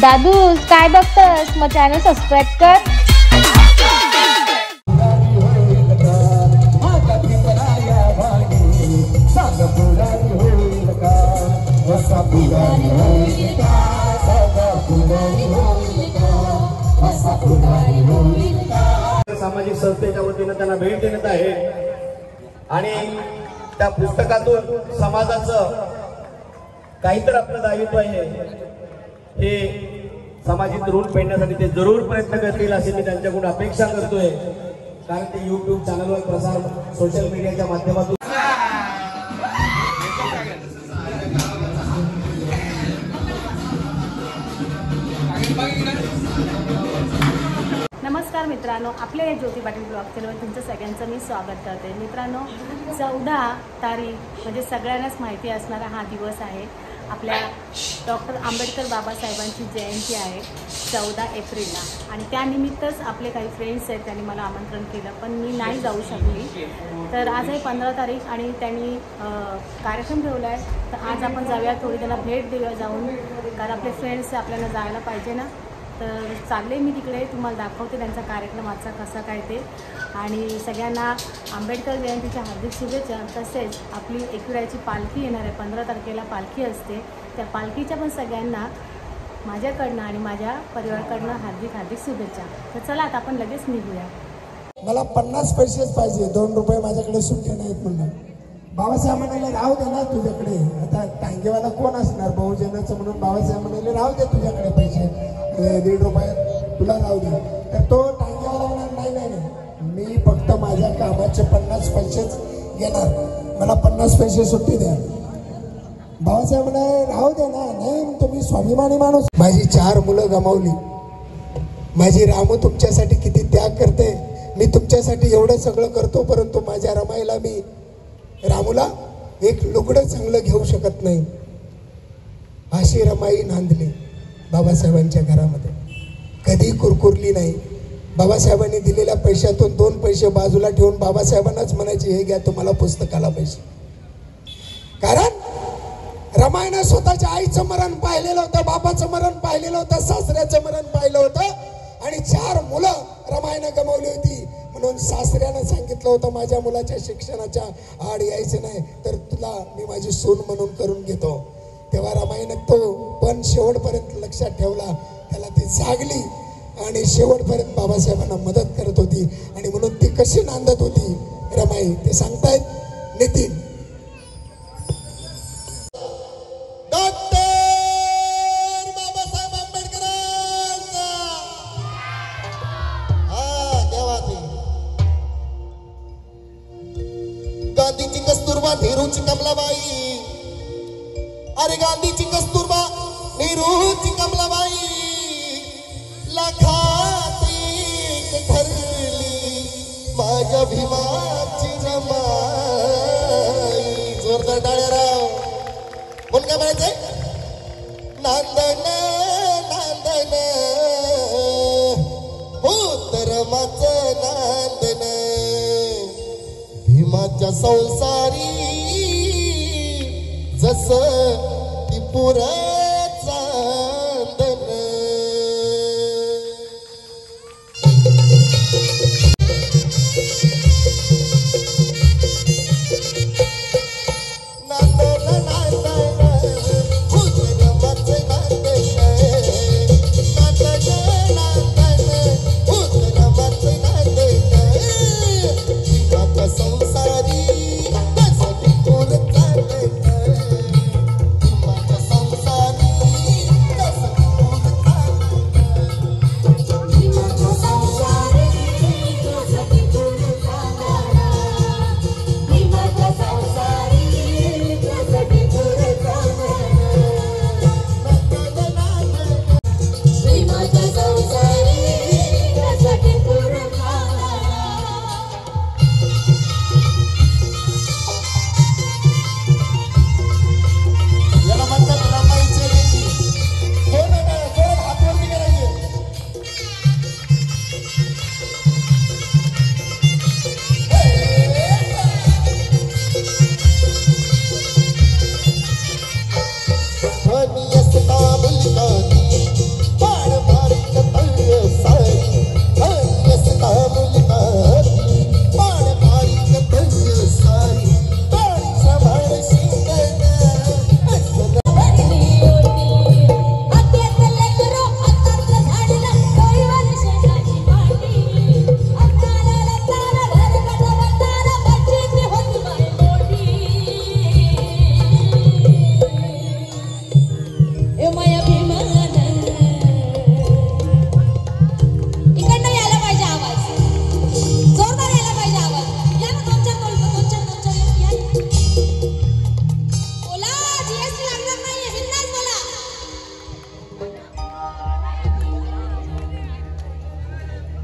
दादू काय बघतस, मग channel subscribe कर. सामाजिक संस्थेच्या वतीने त्यांना भेट देण्यात आहे आणि त्या पुस्तकातून समाजाचं काहीतरी आपलं दायित्व आहे हे समाजात ऋण पेडण्यासाठी ते जरूर प्रयत्न करतील अशी मी त्यांच्याकडून अपेक्षा करतोय. कारण ते YouTube चॅनलवर प्रसार सोशल मीडियाच्या माध्यमातून नमस्कार मित्रांनो, आपल्या या ज्योती पाटील ब्लॉग चॅनलवर तुमचं सगळ्यांचं मी स्वागत करते. मित्रांनो, 14 तारीख म्हणजे सगळ्यांनाच माहिती असणारा हा दिवस आहे. आपल्या डॉक्टर आंबेडकर बाबासाहेबांची जयंती आहे 14 एप्रिलला आणि त्यानिमित्तच आपले काही फ्रेंड्स आहेत, त्यांनी मला आमंत्रण केलं पण मी नाही जाऊ शकली. तर आज आहे 15 तारीख आणि त्यांनी कार्यक्रम ठेवला आहे. तर आज आपण जाऊया, थोडी त्यांना भेट देऊया जाऊन, कारण आपले फ्रेंड्स आपल्याला जायला पाहिजे ना. तर चालले मी तिकडे, तुम्हाला दाखवते त्यांचा कार्यक्रम आजचा कसा काय ते. आणि सगळ्यांना आंबेडकर जयंतीच्या हार्दिक शुभेच्छा. तसेच आपली एकविरायची पालखी येणार आहे, 15 तारखेला पालखी असते. त्या पालखीच्या पण सगळ्यांना माझ्याकडनं आणि माझ्या परिवाराकडनं हार्दिक हार्दिक शुभेच्छा. तर चला आता आपण लगेच निघूया. मला 50 पैसेच पाहिजे, 2 रुपये माझ्याकडे सुट्टे नाहीत म्हणून. बाबासाहेब म्हणाले राहू दे ना तुझ्याकडे, आता टांगेवाला कोण असणार बहुजनाचं म्हणून बाबासाहेब म्हणाले राहू दे तुझ्याकडे पैसे 1.5 रुपये तुला राहू दे. तर तो टांगेवाला म्हणाल नाही नाही नाही, मी फक्त माझ्या कामाचे 50 पैसेच घेणार, मला 50 पैसे सुट्टी द्या. बाबासाहेब म्हणाले राहू दे ना. नाही तुम्ही स्वाभिमानी माणूस. माझी 4 मुलं गमावली, माझी रामू तुमच्यासाठी किती त्याग करते, मी तुमच्यासाठी एवढं सगळं करतो, परंतु माझ्या रमाईला मी रामूला एक लुगडं चांगलं घेऊ शकत नाही. अशी रमाई नांदली बाबासाहेबांच्या घरामध्ये, कधी कुरकुरली नाही. बाबासाहेबांनी दिलेल्या पैशातून 2 पैसे बाजूला ठेवून बाबासाहेबांनाच म्हणायचे हे घ्या तुम्हाला पुस्तकाला पैसे. कारण रमाईनं स्वतःच्या आईचं मरण पाहिलेलं होतं, बापाचं मरण पाहिलेलं होतं, सासऱ्याचं मरण पाहिलं होतं आणि 4 मुलं रमाईनं गमावली होती. म्हणून सासऱ्यानं सांगितलं होतं माझ्या मुलाच्या शिक्षणाच्या आड यायचं नाही, तर तुला मी माझी सून म्हणून करून घेतो. तेव्हा रमाईनं तो पण शेवटपर्यंत लक्षात ठेवला, त्याला ती जागली आणि शेवटपर्यंत बाबासाहेबांना मदत करत होती. आणि म्हणून ती कशी नांदत होती रमाई ते सांगतायत नितीन. गांधीची कस्तुरबा नेहरूची कमलाबाई, अरे गांधीची कस्तुरबा नेहरूची कमलाबाई, लाखात एक ठरली माझ्या भीमाची रमाई. जोरदार टाळ्या राव. म्हणून काय म्हणायचंय, नांदन नांदन हो तर माझं नांदन, भीमाच्या संसारी जसं ती पुरं चांदन. नांदन नांदन हो रमाचं नांदन, नांदन नांदन हो रमाचं नांदन, भीमाच्या संसारी जसं ती पुरं चांदन, भीमाच्या संसारी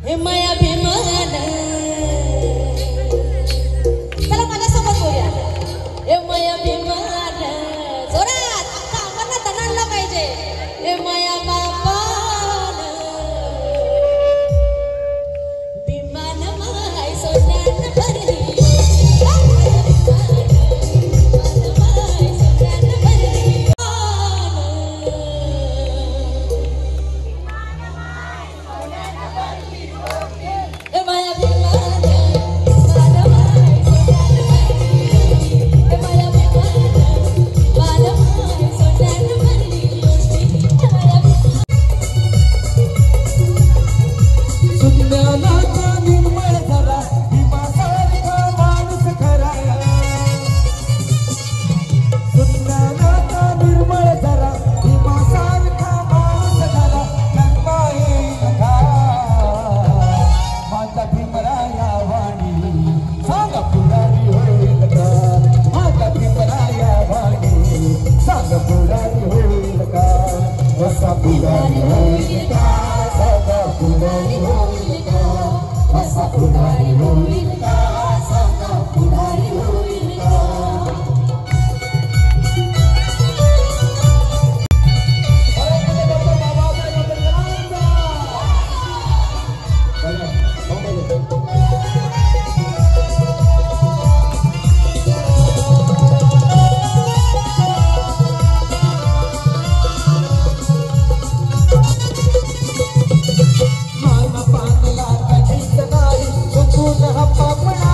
हे माया भीमान चला माझ्यासोबत बोलूया हे माया भीमान जोरात आता आम्हाला दणाणला पाहिजे हे माया बापान भीमान माय सोन्यान भरली पापना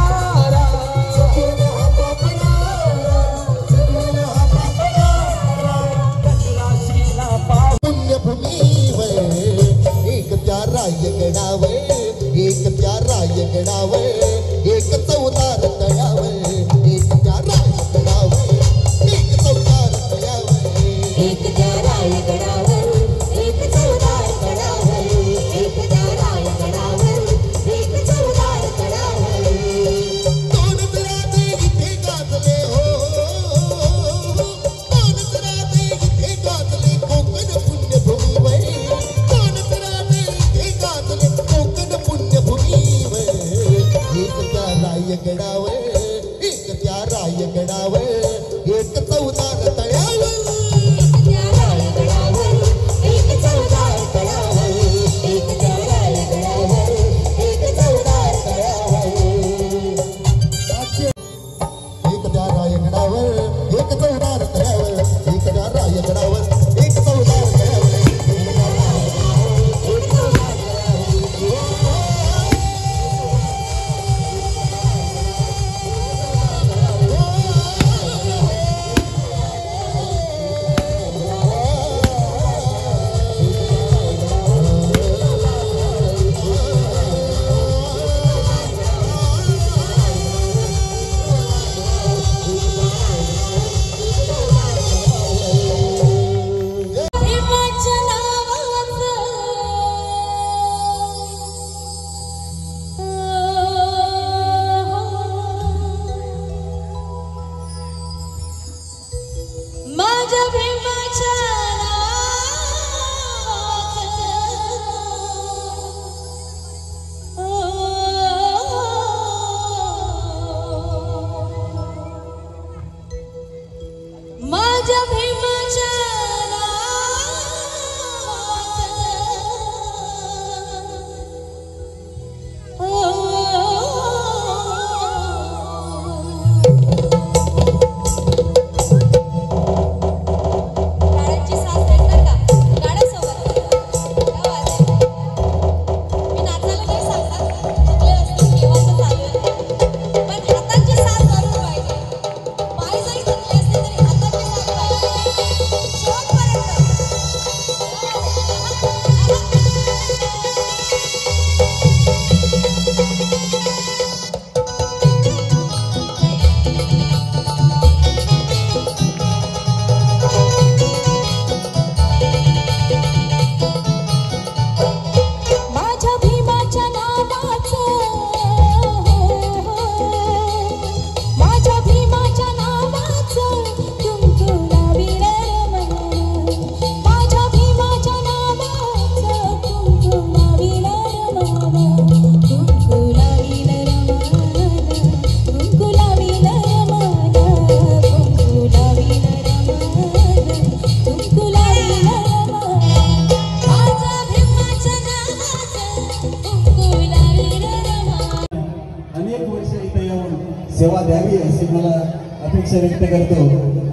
अपेक्षा व्यक्त करतो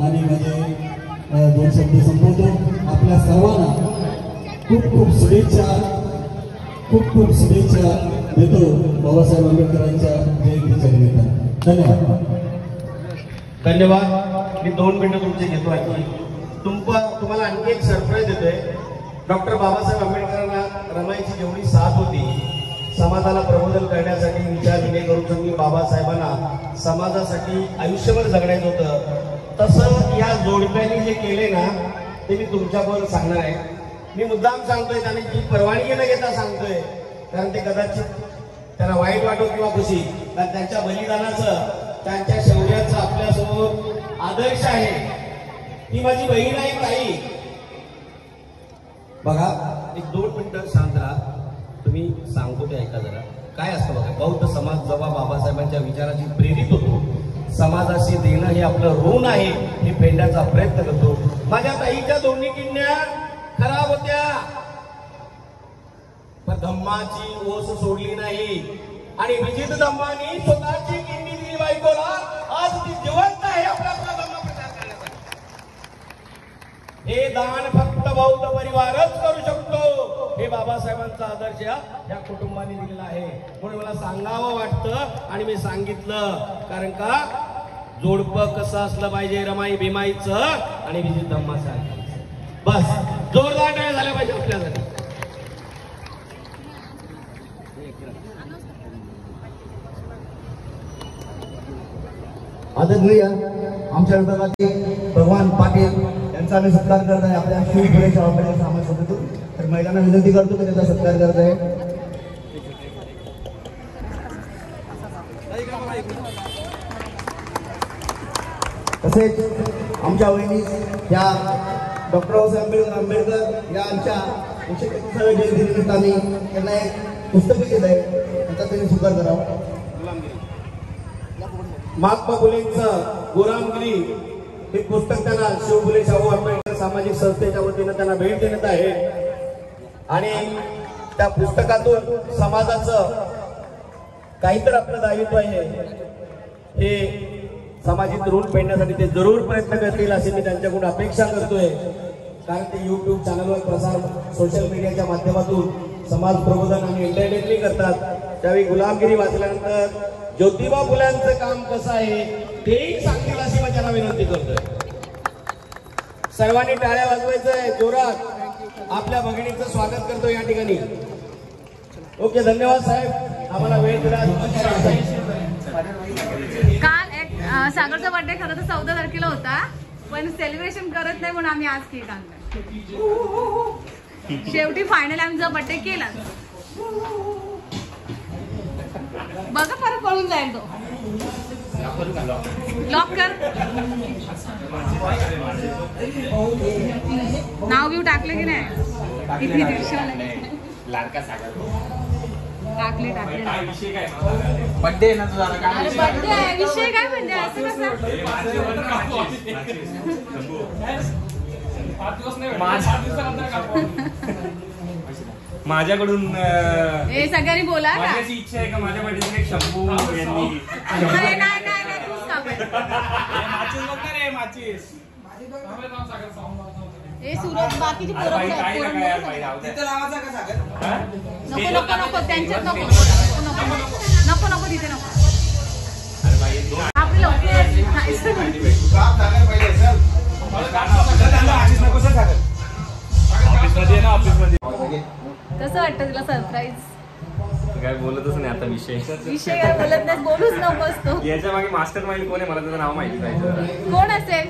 आणि माझे 2 शब्द संपवतो. आपल्या सर्वांना खूप शुभेच्छा देतो बाबासाहेब आंबेडकरांच्या जयंतीच्या निमित्तानं. धन्यवाद. मी 2 मिनिटं तुमचे घेतो आहे. तुम्हाला आणखी एक सरप्राईज देतोय. डॉक्टर बाबासाहेब आंबेडकरांना रमाईची जेवढी साथ होती समाजाला प्रबोधन करण्यासाठी विचार विनय करून मी बाबासाहेबांना समाजासाठी आयुष्यभर जगण्याचं होतं, तसं या जोडप्याने जे केले ना ते मी तुमच्याबरोबर सांगणार आहे. मी मुद्दाम सांगतोय, त्याने जी परवानगी न घेता सांगतोय, कारण ते कदाचित त्यांना वाईट वाटो किंवा खुशी, कारण त्यांच्या बलिदानाचं त्यांच्या शौर्याचं आपल्यासमोर आदर्श आहे. ती माझी बहीण आहे ताई. बघा, एक 2 मिनिटं शांत राहा. तुम्ही सांगतो ते ऐका जरा. काय असतं बघा, बौद्ध समाज जेव्हा बाबासाहेबांच्या विचाराची प्रेरित होतो, समाजाशी देणं हे आपलं ऋण आहे हे फेडण्याचा प्रयत्न करतो. माझ्या ताईच्या दोन्ही किडन्या खराब होत्या, पण धम्माची ओस सोडली नाही आणि विजित धम्मानी स्वतःची किडनी दिली बायकोला. आज ती जिवंत आहे आपला धम्म प्रचार करण्यासाठी. हे दान फक्त बौद्ध परिवारच करू शकतो. हे बाबासाहेबांचा आदर्श या कुटुंबाने दिलेला आहे. म्हणून मला सांगावं वाटतं आणि मी सांगितलं, कारण का जोडपं कसं असलं पाहिजे रमाई भीमाईचं आणि विजित धम्माचं. बस जोरदार टाळ्या झाल्या पाहिजे आपल्यासाठी. आदरणीय आमच्या विभागातील भगवान पाटील यांचा आम्ही सत्कार करत आहे आपल्या शिवपुरे शाळामध्ये सामाजिक सभेतून. तर महिलांना विनंती करतो की त्याचा सत्कार करत आहे. तसेच आमच्या वहिनी या डॉक्टर बाबासाहेब आंबेडकर या आमच्या 131व्या जयंतीनिमित्ताने त्यांना एक पुस्तक दिलं आहे, त्याचा त्यांनी स्वीकार करावा. महात्मा फुलेंचं गुलामगिरी हे पुस्तक त्यांना शिवफुले शाहू आंबेडकर सामाजिक संस्थेच्या वतीनं त्यांना भेट देण्यात आहे आणि त्या पुस्तकातून समाजाचं काहीतरी आपलं दायित्व आहे हे सामाजिक ऋण फेडण्यासाठी ते जरूर प्रयत्न करतील अशी मी त्यांच्याकडून अपेक्षा करतोय. कारण ते YouTube चॅनलवर प्रसार सोशल मीडियाच्या माध्यमातून समाज प्रबोधन आणि एंटरटेनमेंट करतात. त्यावेळी गुलामगिरी वाचल्यानंतर ज्योतिबा फुल्यांचं काम कसं आहे तेही सांगतील अशी मी त्यांना विनंती करतोय. सर्वांनी टाळ्या वाजवायचंय जोरात. आपल्या भगिनीचं स्वागत करतो या ठिकाणी. ओके, धन्यवाद साहेब, आम्हाला वेळ दिला. काल सागरचा बर्थडे खरं तर 14 तारखेला होता, पण सेलिब्रेशन करत नाही म्हणून आम्ही आज केक आणला. शेवटी फायनल आमचा बर्थडे केला. बघा परत पळून जाईल तो. लॉक कर. नाव घेऊ टाकले की नाही? किती लाडका सागर टाकले बर्थडे ना तुझा. अरे बर्थडे आहे, विषय काय म्हणजे असं कसं? माझ्याकडून हे सगळ्यांनी बोला ना. माझी इच्छा आहे का माझ्या बर्थडे शंभू यांनी नाही तूच कापाय. माचीस हे सुरत बाकीची पोरं नको त्यांच्यात नको तिथे नको. आपलं कसं वाटतं तुला सरप्राईज? काय बोलतच नाही आता. विषय काय बोलत नाही, बोलूच नकोस तो. याच्या मागे मास्टर माइंड कोण आहे मला त्याचं नाव माहिती पाहिजे. कोण असेल?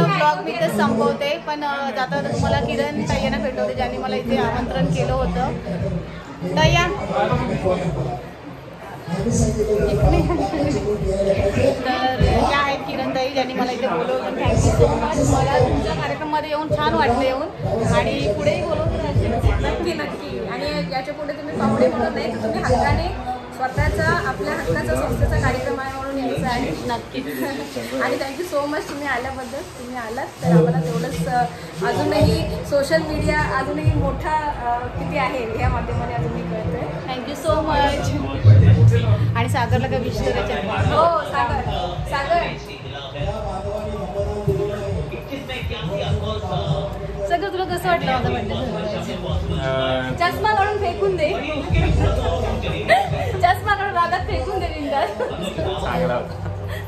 ब्लॉग मी इथे संपवते, पण जाता तुम्हाला किरण ताईंना भेटवते ज्यांनी मला इथे आमंत्रण केलं होतं. ताईया तर त्या आहेत किरण ताई ज्यांनी मला इथे बोलवलं. Thank you so much. मला तुमच्या कार्यक्रमामध्ये येऊन छान वाटलं येऊन, आणि पुढेही बोलवलं. नक्की नक्की. आणि याच्या पुढे तुम्ही पाहुणे म्हणून नाही तर तुम्ही हक्काने स्वतःचा आपल्या हक्काचा संस्थेचा कार्यक्रम आहे म्हणून यायचा आहे. नक्की. आणि थँक्यू सो मच तुम्ही आल्याबद्दल. तुम्ही आलात तर आम्हाला तेवढंच अजूनही सोशल मीडिया अजूनही मोठा किती आहे ह्या माध्यमाने अजूनही कळतंय. Thank you so much. आणि सागरला काय विश करायचं? हो सागर, सागर सगळं तुला कसं वाटलं माझा बर्थडे? चष्मा काढून फेकून दे. चष्मा काढून रागात फेकून दे बिंदास.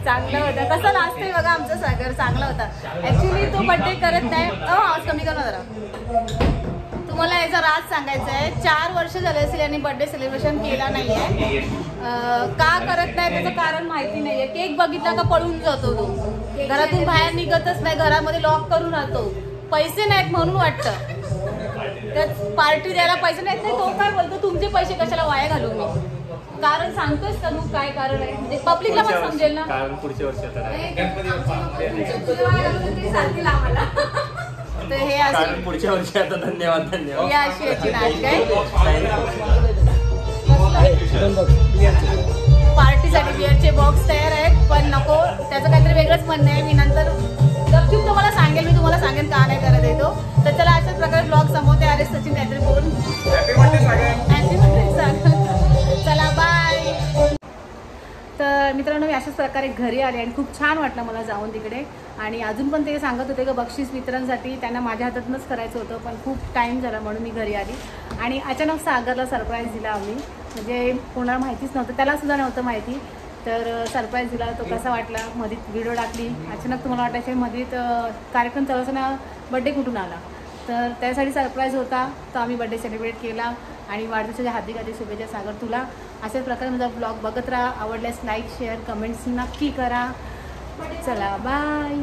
चांगला होता. कसा नाचतोय बघा आमचा सागर. चांगला होता. ऍक्च्युली तो बर्थडे करत नाही. आवाज कमी करा जरा. तुम्हाला याचा राज सांगायचा आहे. 4 वर्ष झाले असेल यांनी बर्थडे सेलिब्रेशन केला नाही आहे. का करत नाही त्याचं कारण माहिती नाही आहे. केक बघितला का पळून जातो तो. घरातून बाहेर निघतच नाही. घरामध्ये लॉक करून राहतो. पैसे नाहीत म्हणून वाटतं. तर पार्टी द्यायला पैसे नाहीत नाही. तो काय बोलतो तुमचे पैसे कशाला वाया घालू मी. कारण सांगतोस का तू काय कारण आहे? म्हणजे पब्लिकला पण समजेल ना. कारण पुढच्या वर्षात सांगतील आम्हाला. तर हे कारण पुढच्या वर्षी आता. धन्यवाद धन्यवाद. ही अशी याची नाटक आहे. पार्टीसाठी बिअरचे बॉक्स तयार आहेत, पण नको त्याचं काहीतरी वेगळंच म्हणणं आहे. मी नंतर गपचूप तुम्हाला सांगेल. मी तुम्हाला सांगेन का नाही करत येतो. तर चला अशाच प्रकारे ब्लॉग संपवते. अरे सचिन काहीतरी बोल. हॅपी बर्थडे सांग. चला बाय. तर मित्रांनो मी अशाच प्रकारे घरी आले आणि खूप छान वाटलं मला जाऊन तिकडे. आणि अजून पण ते सांगत होते की बक्षीस वितरणसाठी त्यांना माझ्या हातातूनच करायचं होतं, पण खूप टाईम झाला म्हणून मी घरी आली. आणि अचानक सागरला सरप्राईज दिला आम्ही. म्हणजे कोणाला माहितीच नव्हतं, त्यालासुद्धा नव्हतं माहिती. तर सरप्राईज दिला. तो कसा वाटला. मध्ये व्हिडिओ टाकली. अचानक तुम्हाला वाटायचं मध्ये कार्यक्रम चालू असताना बड्डे कुठून आला. तर त्यासाठी सरप्राईज होता. तर आम्ही बड्डे सेलिब्रेट केला. आणि वाढदिवसाच्या हार्दिक हार्दिक शुभेच्छा सागर तुला. अशाच प्रकारे माझा ब्लॉग बघत राहा. आवडल्यास लाईक शेअर कमेंट्स नक्की करा. चला बाय.